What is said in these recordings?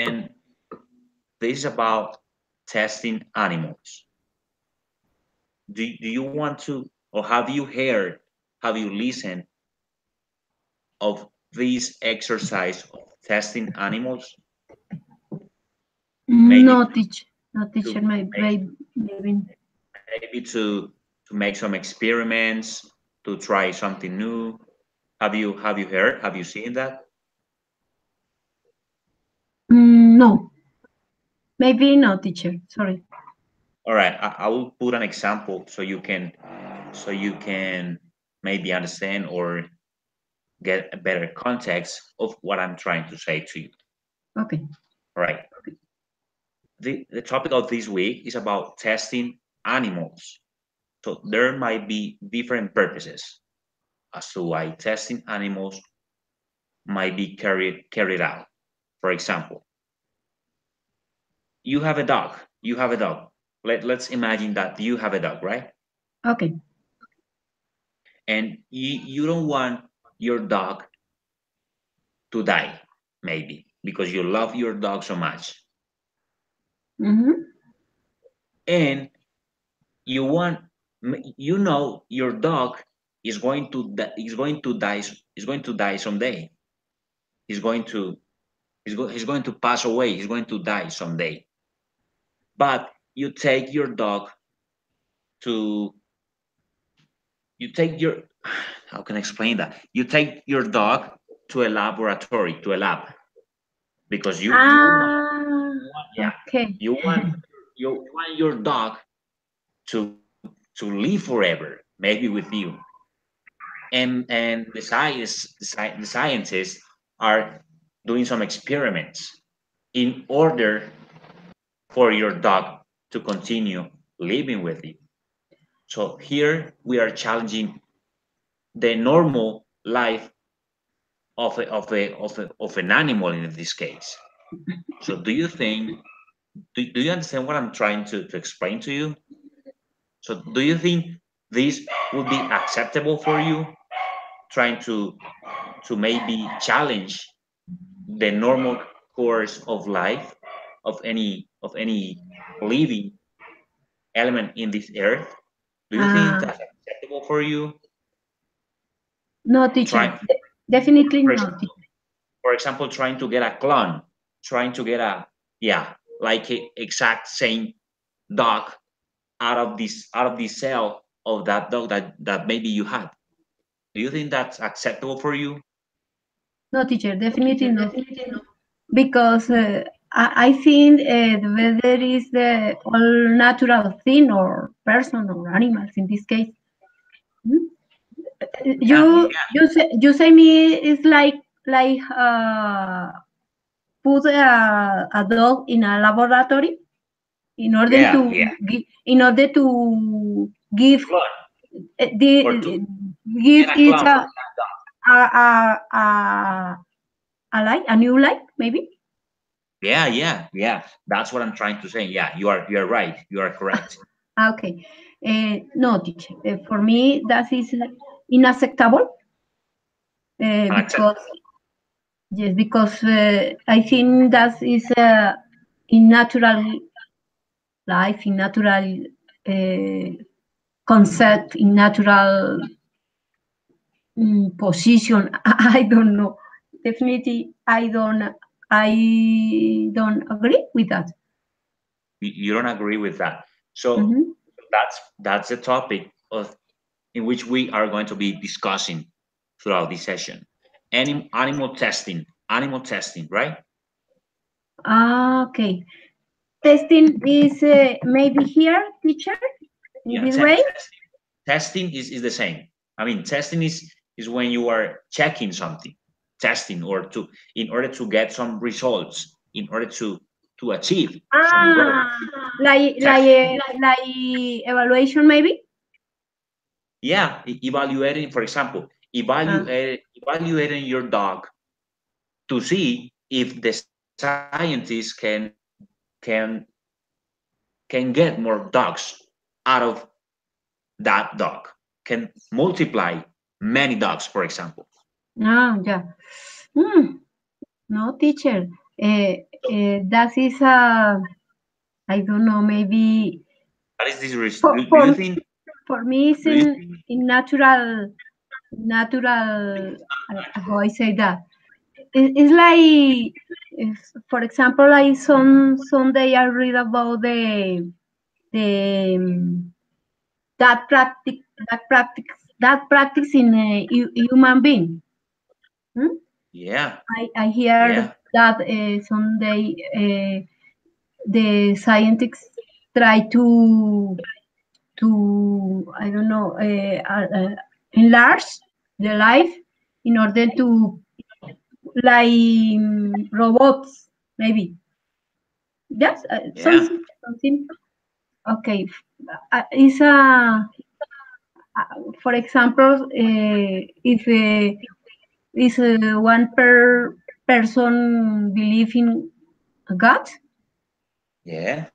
And this is about testing animals. Do you want to, or have you heard, have you listened of this exercise of testing animals? Maybe No, teacher. No, to teacher. Maybe. maybe to make some experiments, to try something new. Have you heard? Have you seen that? No. Maybe no, teacher. Sorry. All right, I will put an example so you can maybe understand or get a better context of what I'm trying to say to you. Okay. All right. The topic of this week is about testing animals. So there might be different purposes as to why testing animals might be carried out. For example, you have a dog. You have a dog. Let's imagine that you have a dog, right? Okay. And you don't want your dog to die, maybe, because you love your dog so much. Mm-hmm. And you want, you know, your dog is going to die, is going to die someday. He's going to, he's going to pass away. He's going to die someday. But you take your dog to, you take your, how can I explain that? You take your dog to a laboratory, to a lab, because Ah, yeah, okay. you want, you want your dog to live forever, maybe with you. And the scientists are doing some experiments in order for your dog to continue living with you. So here we are challenging the normal life of an animal in this case. So do you think, do you understand what I'm trying to explain to you? So do you think this would be acceptable for you, trying to maybe challenge the normal course of life of any living element in this earth? Do you think Ah, that's acceptable for you? no, teacher. Try, Definitely for not. example, for example, trying to get a clone, trying to get a, yeah, like a exact same dog out of this cell of that dog that maybe you had. Do you think that's acceptable for you? No, teacher. Definitely not. Because I think the weather is the all natural thing or person or animals in this case. Hmm? Yeah, You say me it's like put a dog in a laboratory in order yeah, to yeah. in order to give Clone or to give get a it clone from that dog. a a, a new life maybe. Yeah, yeah, yeah. That's what I'm trying to say. Yeah, you are right. You are correct. Okay. No, teacher. For me, that is unacceptable because Unacceptable. yes, because I think that is in natural life, in natural concept, in natural position. I don't know. Definitely, I don't. I don't agree with that. You don't agree with that. So Mhm. that's the topic of in which we are going to be discussing throughout this session. Animal testing, right? Ah, okay. Testing is maybe here, teacher, in Yeah, this way. testing is the same. I mean, testing is when you are checking something, testing or to in order to get some results, in order to achieve some goal. Ah, Test. like evaluation maybe. Yeah, evaluating, for example, Ah, evaluating your dog to see if the scientists can can get more dogs out of that dog, can multiply many dogs, for example. yeah. Hmm. No, teacher. that is a, I don't know, maybe What is this risk? for Do for you think? for me it's Do you think? in natural, how I say that, it's like, if, for example, like someday I read about the that practice that practice in a human being. Hmm? Yeah, I heard yeah, that someday the scientists try to I don't know, enlarge the life in order to, like, robots, maybe. Yes, yeah, something. Okay, it's a, for example, if is one person believe in God, yeah.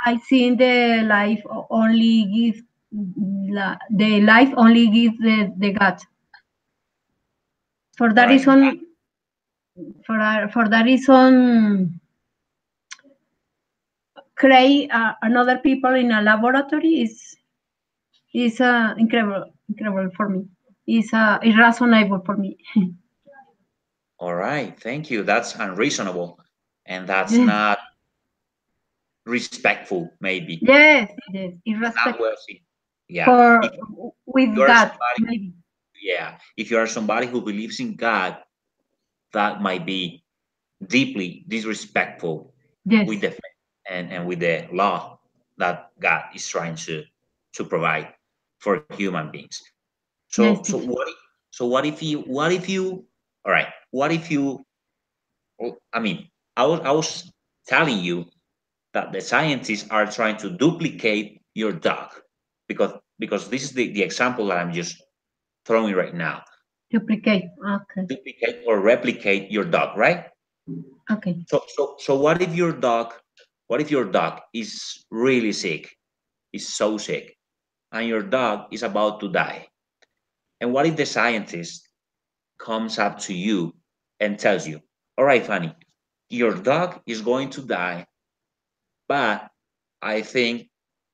I think the life only give the life only give the God. For All that right. reason, for that reason, create another people in a laboratory is incredible for me. Is irreasonable for me. All right. Thank you. That's unreasonable, and that's not respectful. Maybe Yes, yes, it's not irrespect well seen. Yeah. for If you with are God, somebody, maybe. yeah, if you are somebody who believes in God, that might be deeply disrespectful Yes, with the and with the law that God is trying to provide for human beings. So yes, so teacher. what if, so what if you all right, what if you I mean, I was telling you that the scientists are trying to duplicate your dog because this is the example that I'm just throwing right now. Duplicate. Okay, Duplicate or replicate your dog, right? okay. So what if your dog is really sick, is so sick, and your dog is about to die? And what if the scientist comes up to you and tells you, all right, Fanny, your dog is going to die, but I think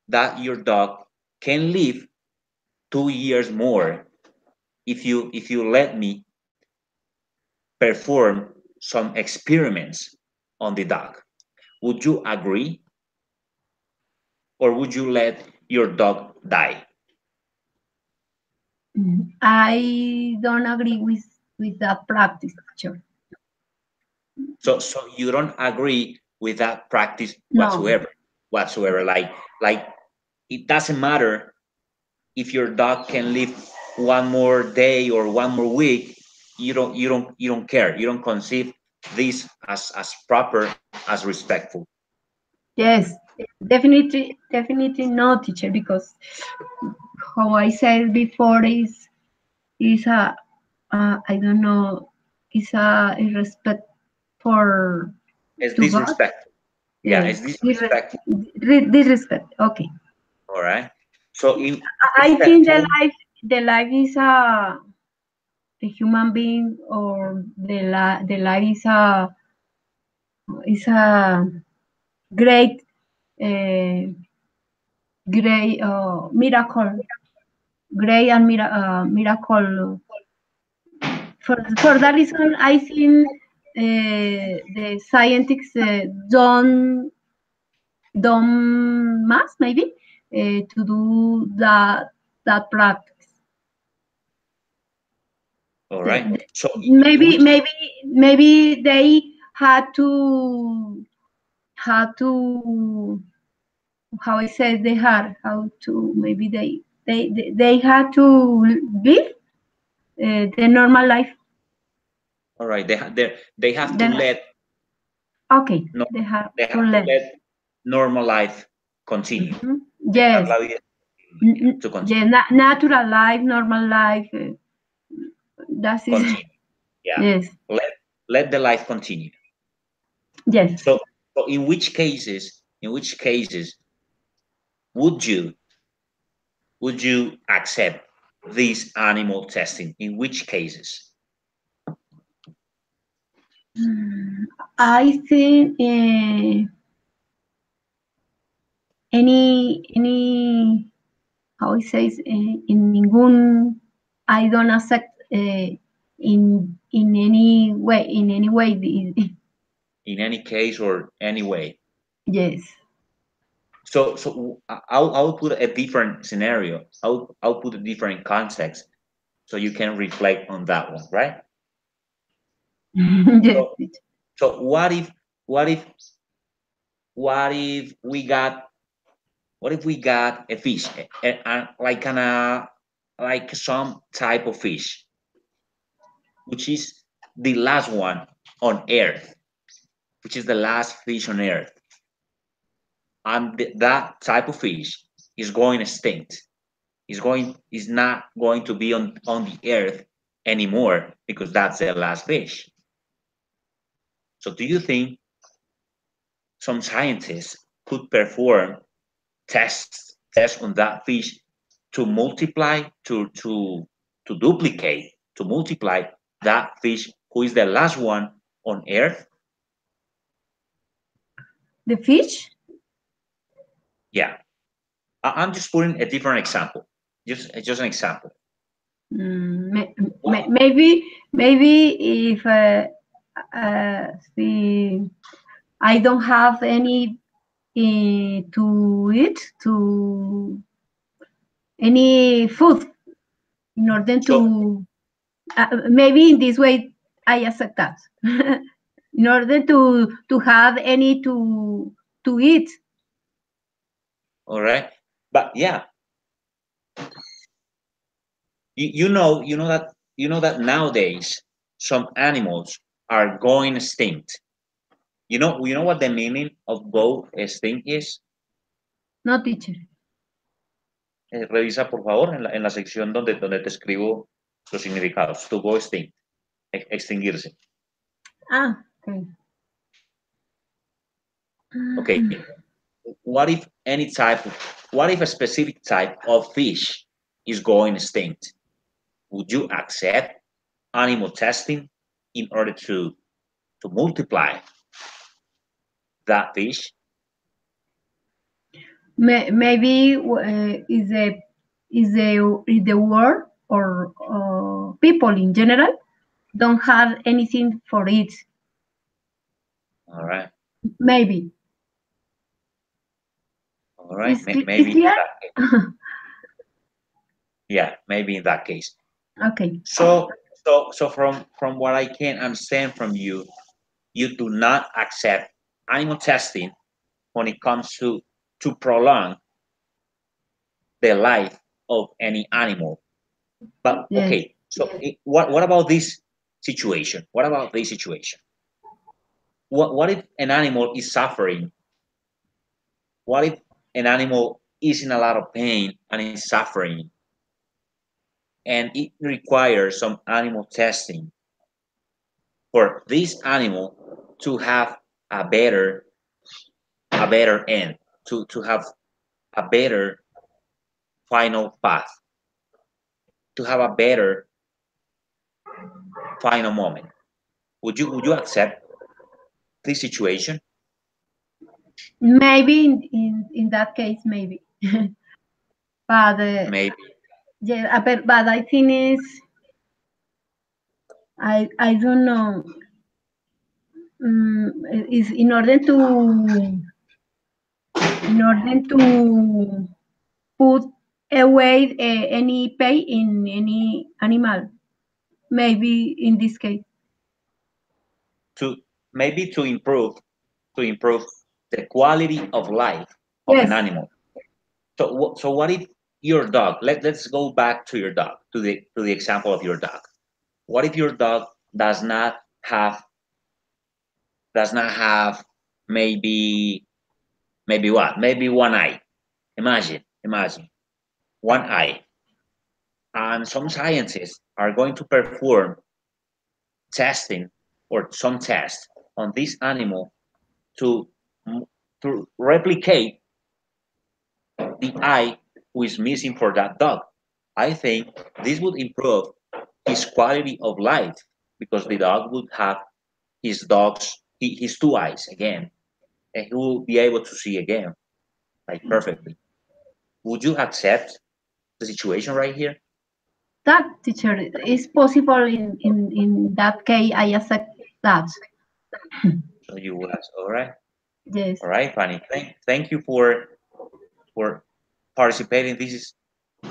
that your dog can live 2 years more if you let me perform some experiments on the dog. Would you agree, or would you let your dog die? I don't agree with that practice, teacher. So you don't agree with that practice No. whatsoever. Like it doesn't matter if your dog can live one more day or one more week. You don't care. You don't conceive this as proper, as respectful. Yes, definitely no, teacher, because how I said before is a, I don't know, is a respect for It's to God. disrespectful. Yeah, Yes, it's disrespectful. disrespect. Okay, All right. So in I think respectful, the life is a human being, or the life is a great great miracle, great and miracle. For that reason, I think the scientists don't must maybe to do that practice. all The, right. the, So in maybe which maybe they had to how I said they had how to maybe they had to live the normal life. all right, they have to Then let okay, no they have they to have to let. let normal life continue. Mhm. Dejar Yes, la vida to yeah, continue. natural life, normal life. That is Continue. Yeah. yes, Let the life continue. yes. So in which cases would you would you accept this animal testing? In which cases? I think any how it says in ningún I don't accept in any way in any case or any way. yes. So I'll put a different scenario. I'll put a different context so you can reflect on that one, right? Yes, So teacher. so what if what if we got a fish, like like some type of fish, which is the last one on Earth, which is the last fish on Earth, and that type of fish is going extinct. Is not going to be on the Earth anymore because that's the last fish. So, do you think some scientists could perform tests on that fish to multiply to duplicate to multiply that fish who is the last one on Earth? The fish. Yeah, I'm just putting a different example, just an example. What? Maybe if the I don't have any to eat to any food in order So, to maybe in this way I accept that in order to have any to eat. all right, but yeah, you know that nowadays some animals are going extinct. You know what the meaning of go extinct is? No, teacher. Revisa por favor en la sección donde te escribo los significados. To go extinct, extinguirse. Ah, okay. Okay. What if what if a specific type of fish is going extinct? Would you accept animal testing in order to multiply that fish? Maybe is the world or people in general don't have anything for it. All right. Maybe All right. is Maybe in clear. that case. Yeah, maybe in that case. Okay. So from what I can understand from you, you do not accept animal testing when it comes to prolong the life of any animal. But Yes. okay, so what about this situation? What about this situation? What if an animal is suffering? What if an animal is in a lot of pain and is suffering, and it requires some animal testing for this animal to have a better end, to have a better final path, to have a better final moment? Would you accept this situation? Maybe in that case, maybe. But Maybe. yeah, but I think I don't know. Is in order to put away any pain in any animal. Maybe in this case. To maybe to improve the quality of life of an Yes. animal. So what if your dog? Let's go back to your dog, to the example of your dog. What if your dog does not have maybe what? Maybe one eye. Imagine one eye. And some scientists are going to perform testing or some test on this animal to to replicate the eye who is missing for that dog. I think this would improve his quality of life because the dog would have his dog's his two eyes again, and he will be able to see again, like perfectly. Would you accept the situation right here? That teacher is possible in that case. I accept that. So you would ask, Yes. all right, Fanny. Thank you for participating. This is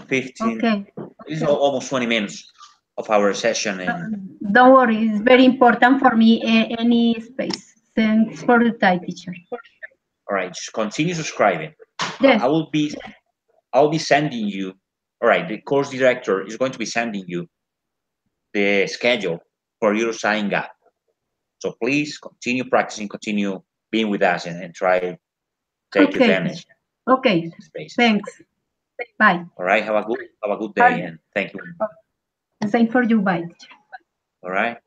15. Okay. This is almost 20 minutes of our session, and Don't worry. It's very important for me. Any space. Thanks for the time, teacher. all right, just continue subscribing. Yes. I will be I'll be sending you. All right, the course director is going to be sending you the schedule for you to sign up. So please continue practicing, continue being with us, and try to take Okay, advantage teacher. Okay. of the spaces. Thanks. Bye. All right, have a good day, and thank you. The same for you. Bye, teacher. All right.